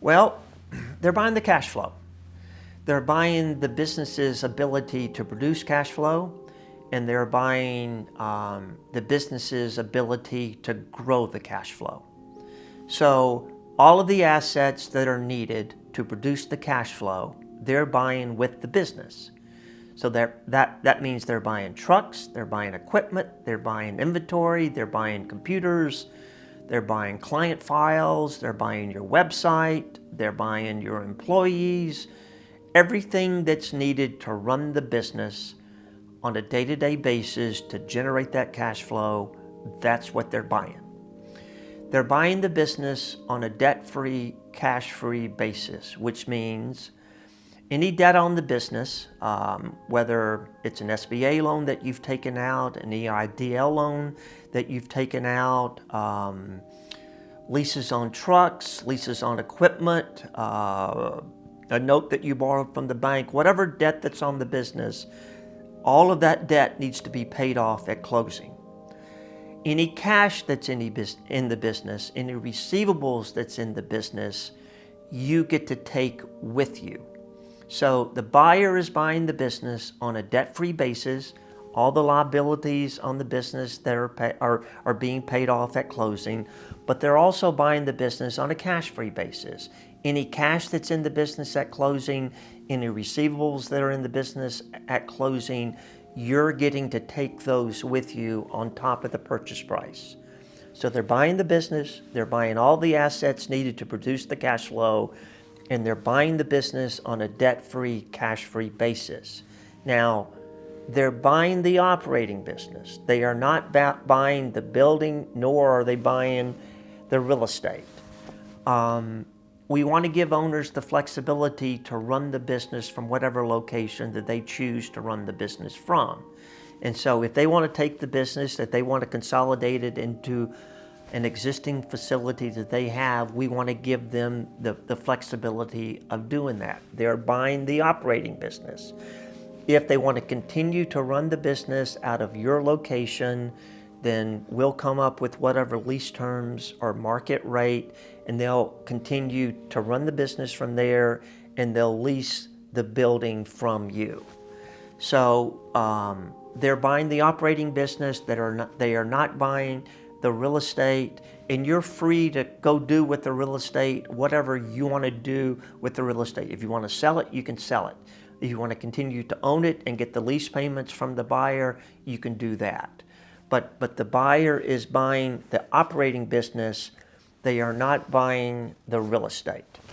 Well, they're buying the cash flow. They're buying the business's ability to produce cash flow, and they're buying the business's ability to grow the cash flow. So all of the assets that are needed to produce the cash flow, they're buying with the business. So that means they're buying trucks, they're buying equipment, they're buying inventory, they're buying computers, they're buying client files, they're buying your website, they're buying your employees, everything that's needed to run the business on a day-to-day basis to generate that cash flow. That's what they're buying. They're buying the business on a debt-free, cash-free basis, which means any debt on the business, whether it's an SBA loan that you've taken out, an EIDL loan that you've taken out, leases on trucks, leases on equipment, a note that you borrowed from the bank, whatever debt that's on the business, all of that debt needs to be paid off at closing. Any cash that's in the business, any receivables that's in the business, you get to take with you. So the buyer is buying the business on a debt-free basis. All the liabilities on the business that are being paid off at closing, but they're also buying the business on a cash-free basis. Any cash that's in the business at closing, any receivables that are in the business at closing, you're getting to take those with you on top of the purchase price. So they're buying the business, they're buying all the assets needed to produce the cash flow, and they're buying the business on a debt-free, cash-free basis. Now, they're buying the operating business. They are not buying the building, nor are they buying the real estate. We want to give owners the flexibility to run the business from whatever location that they choose to run the business from. And so if they want to take the business, that they want to consolidate it into an existing facility that they have, we want to give them the flexibility of doing that. They're buying the operating business. If they want to continue to run the business out of your location, then we'll come up with whatever lease terms or market rate, and they'll continue to run the business from there, and they'll lease the building from you. So they're buying the operating business. They are not buying the real estate, and you're free to go do with the real estate whatever you want to do with the real estate. If you want to sell it, you can sell it. If you want to continue to own it and get the lease payments from the buyer, you can do that. But the buyer is buying the operating business. They are not buying the real estate.